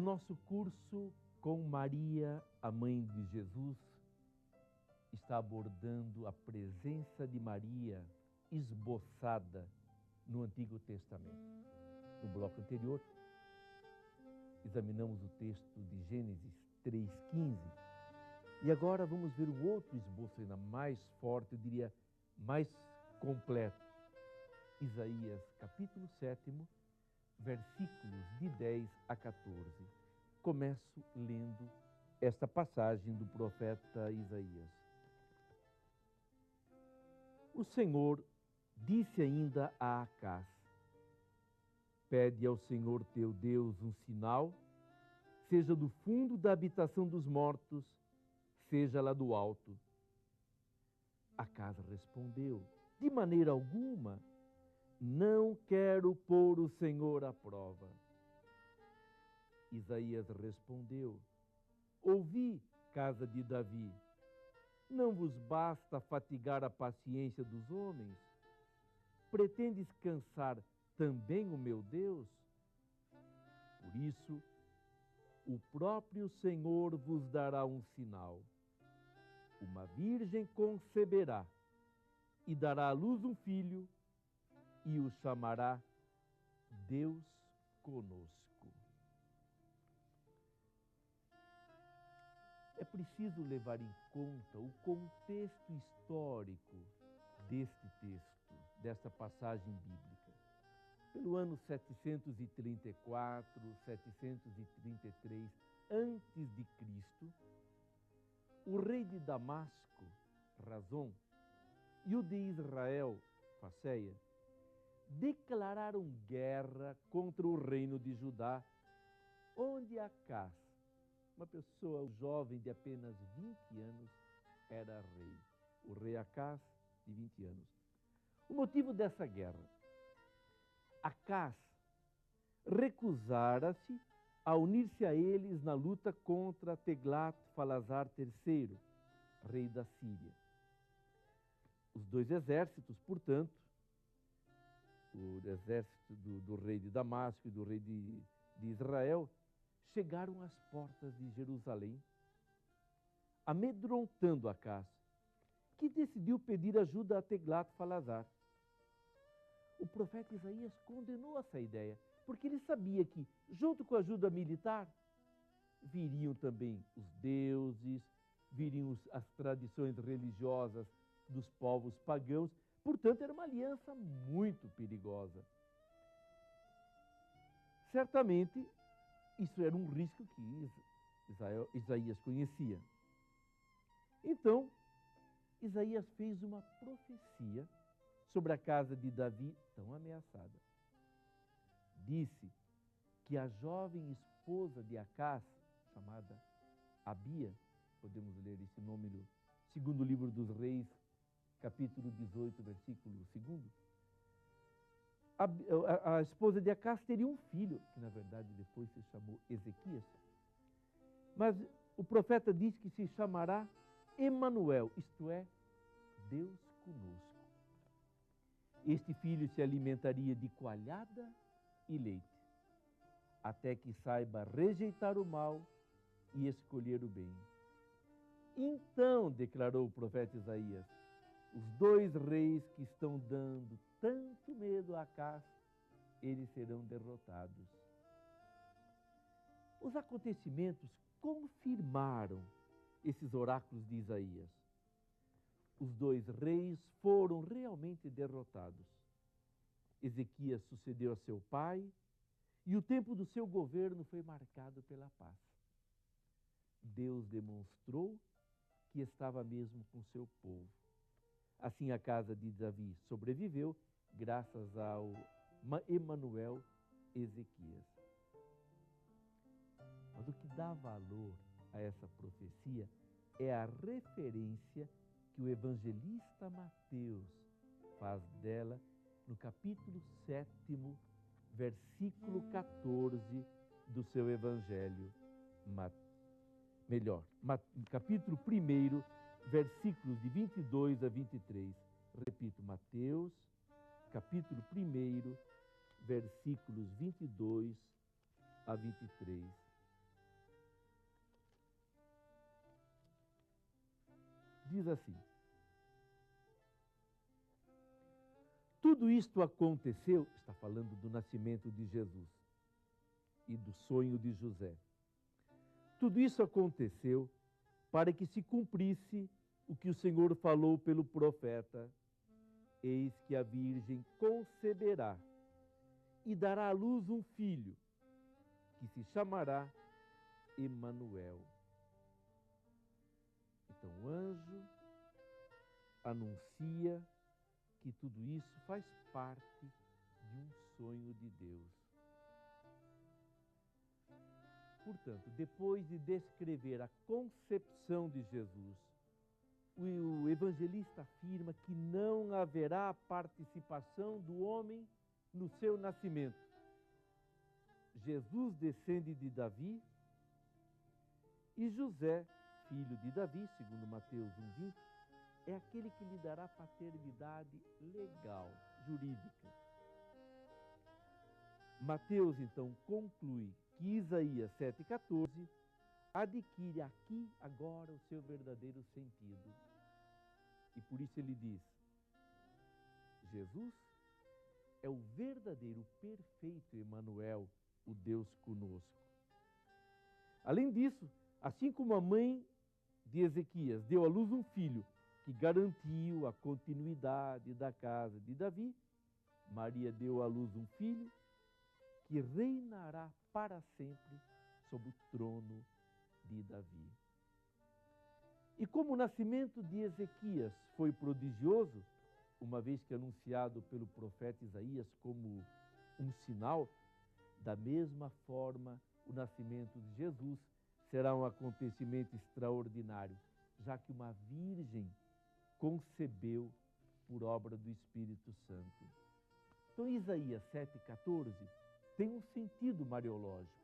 nosso curso com Maria, a mãe de Jesus, está abordando a presença de Maria esboçada no Antigo Testamento. No bloco anterior, examinamos o texto de Gênesis 3,15. E agora vamos ver um outro esboço ainda mais forte, eu diria mais completo. Isaías capítulo 7, versículos de 10 a 14. Começo lendo esta passagem do profeta Isaías. O Senhor disse ainda a Acaz: pede ao Senhor teu Deus um sinal, seja do fundo da habitação dos mortos, seja lá do alto. Acaz respondeu: de maneira alguma, não quero pôr o Senhor à prova. Isaías respondeu: ouvi, casa de Davi, não vos basta fatigar a paciência dos homens? Pretendes cansar também o meu Deus? Por isso, o próprio Senhor vos dará um sinal. Uma virgem conceberá e dará à luz um filho, e o chamará Deus conosco. É preciso levar em conta o contexto histórico deste texto, desta passagem bíblica. Pelo ano 734, 733 antes de Cristo, o rei de Damasco, Razom, e o de Israel, Faceia, declararam guerra contra o reino de Judá, onde Acaz, uma pessoa jovem de apenas 20 anos, era rei. O rei Acaz, de 20 anos. O motivo dessa guerra: Acaz recusara-se a unir-se a eles na luta contra Teglat-Falazar III, rei da Síria. Os dois exércitos, portanto, o exército do rei de Damasco e do rei de Israel, chegaram às portas de Jerusalém, amedrontando Acaz, que decidiu pedir ajuda a Teglat-Falazar. O profeta Isaías condenou essa ideia, porque ele sabia que, junto com a ajuda militar, viriam também os deuses, viriam as tradições religiosas dos povos pagãos. Portanto, era uma aliança muito perigosa. Certamente, isso era um risco que Isaías conhecia. Então, Isaías fez uma profecia sobre a casa de Davi tão ameaçada. Disse que a jovem esposa de Acaz, chamada Abia, podemos ler esse nome no segundo livro dos Reis, capítulo 18, versículo 2, a esposa de Acaz teria um filho, que na verdade depois se chamou Ezequias. Mas o profeta diz que se chamará Emanuel, isto é, Deus conosco. Este filho se alimentaria de coalhada e leite, até que saiba rejeitar o mal e escolher o bem. Então, declarou o profeta Isaías, os dois reis que estão dando tanto medo a Acaz, eles serão derrotados. Os acontecimentos confirmaram esses oráculos de Isaías. Os dois reis foram realmente derrotados. Ezequias sucedeu a seu pai e o tempo do seu governo foi marcado pela paz. Deus demonstrou que estava mesmo com seu povo. Assim a casa de Davi sobreviveu graças ao Emanuel Ezequias. Mas o que dá valor a essa profecia é a referência que o evangelista Mateus faz dela no capítulo 7, versículo 14 do seu evangelho. Capítulo 1, versículos de 22 a 23. Repito, Mateus, capítulo 1, versículos 22 a 23. diz assim: tudo isto aconteceu, está falando do nascimento de Jesus e do sonho de José. Tudo isso aconteceu para que se cumprisse o que o Senhor falou pelo profeta: eis que a Virgem conceberá e dará à luz um filho, que se chamará Emanuel. Então o anjo anuncia que tudo isso faz parte de um sonho de Deus. Portanto, depois de descrever a concepção de Jesus, o evangelista afirma que não haverá participação do homem no seu nascimento. Jesus descende de Davi e José, filho de Davi, segundo Mateus 1,20, é aquele que lhe dará paternidade legal, jurídica. Mateus, então, conclui que Isaías 7,14 adquire aqui, agora, o seu verdadeiro sentido. E por isso ele diz: Jesus é o verdadeiro, perfeito Emanuel, o Deus conosco. Além disso, assim como a mãe de Ezequias deu à luz um filho que garantiu a continuidade da casa de Davi, Maria deu à luz um filho que reinará para sempre sobre o trono de Davi. E como o nascimento de Ezequias foi prodigioso, uma vez que anunciado pelo profeta Isaías como um sinal, da mesma forma o nascimento de Jesus será um acontecimento extraordinário, já que uma virgem concebeu por obra do Espírito Santo. Então Isaías 7,14 tem um sentido mariológico,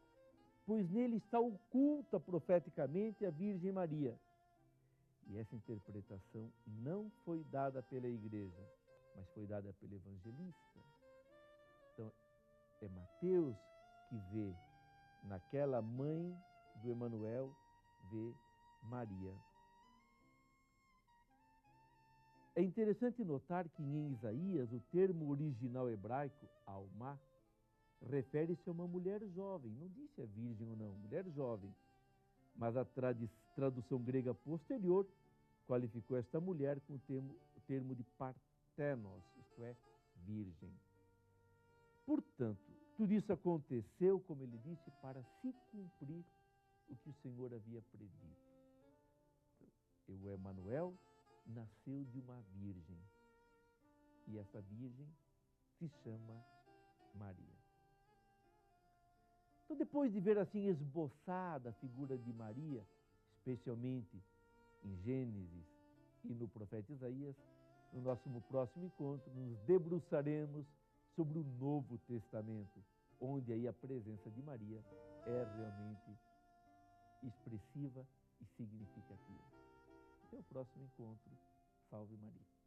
pois nele está oculta profeticamente a Virgem Maria. E essa interpretação não foi dada pela igreja, mas foi dada pelo evangelista. Então, é Mateus que vê naquela mãe do Emanuel, vê Maria. É interessante notar que em Isaías o termo original hebraico, alma, refere-se a uma mulher jovem, não disse a virgem ou não, mulher jovem. Mas a tradução grega posterior qualificou esta mulher com o termo de partenos, isto é, virgem. Portanto, tudo isso aconteceu, como ele disse, para se cumprir o que o Senhor havia predito. O Emanuel nasceu de uma virgem, e essa virgem se chama Maria. Então, depois de ver assim esboçada a figura de Maria, especialmente em Gênesis e no profeta Isaías, no nosso próximo encontro nos debruçaremos sobre o Novo Testamento, onde aí a presença de Maria é realmente expressiva e significativa. Até o próximo encontro. Salve Maria.